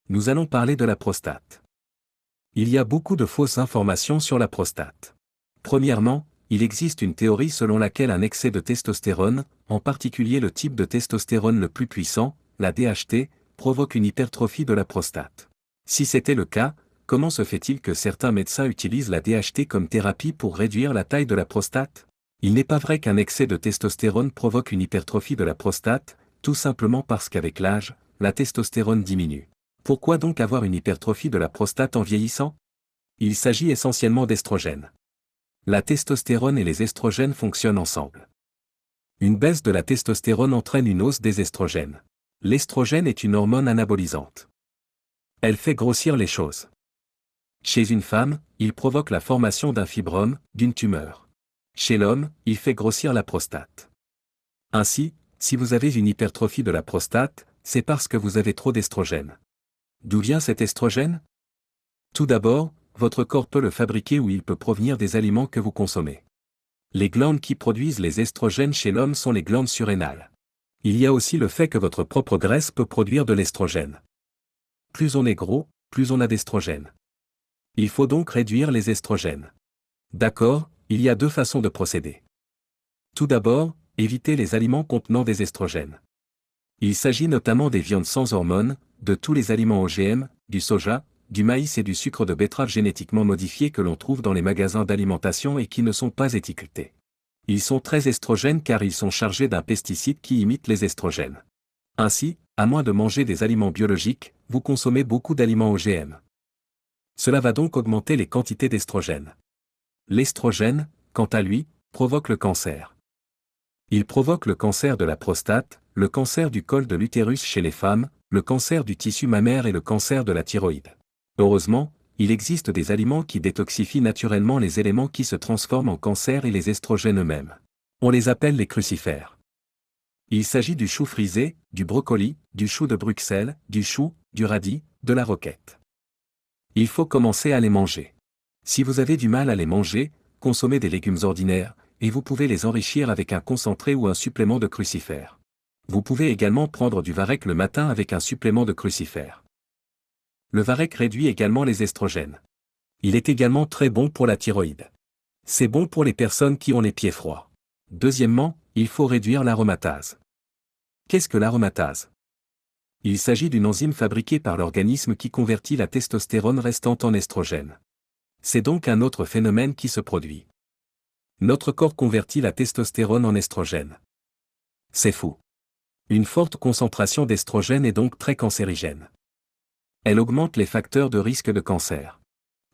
Nous allons parler de la prostate. Il y a beaucoup de fausses informations sur la prostate. Premièrement, il existe une théorie selon laquelle un excès de testostérone, en particulier le type de testostérone le plus puissant, la DHT, provoque une hypertrophie de la prostate. Si c'était le cas, comment se fait-il que certains médecins utilisent la DHT comme thérapie pour réduire la taille de la prostate? Il n'est pas vrai qu'un excès de testostérone provoque une hypertrophie de la prostate, tout simplement parce qu'avec l'âge, la testostérone diminue. Pourquoi donc avoir une hypertrophie de la prostate en vieillissant? Il s'agit essentiellement d'estrogènes. La testostérone et les estrogènes fonctionnent ensemble. Une baisse de la testostérone entraîne une hausse des estrogènes. L'estrogène est une hormone anabolisante. Elle fait grossir les choses. Chez une femme, il provoque la formation d'un fibrome, d'une tumeur. Chez l'homme, il fait grossir la prostate. Ainsi, si vous avez une hypertrophie de la prostate, c'est parce que vous avez trop d'estrogène. D'où vient cet estrogène? Tout d'abord, votre corps peut le fabriquer ou il peut provenir des aliments que vous consommez. Les glandes qui produisent les estrogènes chez l'homme sont les glandes surrénales. Il y a aussi le fait que votre propre graisse peut produire de l'estrogène. Plus on est gros, plus on a d'estrogène. Il faut donc réduire les estrogènes. D'accord, il y a deux façons de procéder. Tout d'abord, évitez les aliments contenant des estrogènes. Il s'agit notamment des viandes sans hormones, de tous les aliments OGM, du soja, du maïs et du sucre de betterave génétiquement modifié que l'on trouve dans les magasins d'alimentation et qui ne sont pas étiquetés. Ils sont très estrogènes car ils sont chargés d'un pesticide qui imite les estrogènes. Ainsi, à moins de manger des aliments biologiques, vous consommez beaucoup d'aliments OGM. Cela va donc augmenter les quantités d'estrogènes. L'estrogène, quant à lui, provoque le cancer. Il provoque le cancer de la prostate, le cancer du col de l'utérus chez les femmes, le cancer du tissu mammaire et le cancer de la thyroïde. Heureusement, il existe des aliments qui détoxifient naturellement les éléments qui se transforment en cancer et les estrogènes eux-mêmes. On les appelle les crucifères. Il s'agit du chou frisé, du brocoli, du chou de Bruxelles, du chou, du radis, de la roquette. Il faut commencer à les manger. Si vous avez du mal à les manger, consommez des légumes ordinaires, et vous pouvez les enrichir avec un concentré ou un supplément de crucifères. Vous pouvez également prendre du varech le matin avec un supplément de crucifères. Le varech réduit également les estrogènes. Il est également très bon pour la thyroïde. C'est bon pour les personnes qui ont les pieds froids. Deuxièmement, il faut réduire l'aromatase. Qu'est-ce que l'aromatase? Il s'agit d'une enzyme fabriquée par l'organisme qui convertit la testostérone restante en estrogène. C'est donc un autre phénomène qui se produit. Notre corps convertit la testostérone en estrogène. C'est fou. Une forte concentration d'estrogène est donc très cancérigène. Elle augmente les facteurs de risque de cancer.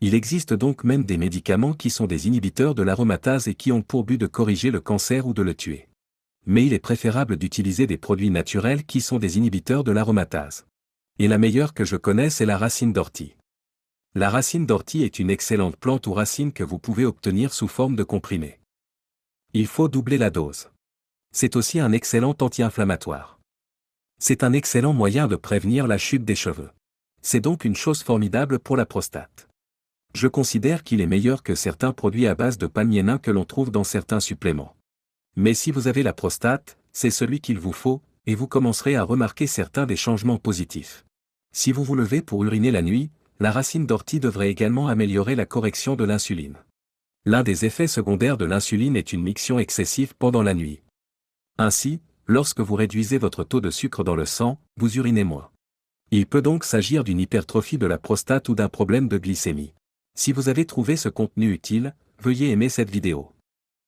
Il existe donc même des médicaments qui sont des inhibiteurs de l'aromatase et qui ont pour but de corriger le cancer ou de le tuer. Mais il est préférable d'utiliser des produits naturels qui sont des inhibiteurs de l'aromatase. Et la meilleure que je connaisse est la racine d'ortie. La racine d'ortie est une excellente plante ou racine que vous pouvez obtenir sous forme de comprimé. Il faut doubler la dose. C'est aussi un excellent anti-inflammatoire. C'est un excellent moyen de prévenir la chute des cheveux. C'est donc une chose formidable pour la prostate. Je considère qu'il est meilleur que certains produits à base de palmier nain que l'on trouve dans certains suppléments. Mais si vous avez la prostate, c'est celui qu'il vous faut, et vous commencerez à remarquer certains des changements positifs. Si vous vous levez pour uriner la nuit, la racine d'ortie devrait également améliorer la correction de l'insuline. L'un des effets secondaires de l'insuline est une miction excessive pendant la nuit. Ainsi, lorsque vous réduisez votre taux de sucre dans le sang, vous urinez moins. Il peut donc s'agir d'une hypertrophie de la prostate ou d'un problème de glycémie. Si vous avez trouvé ce contenu utile, veuillez aimer cette vidéo.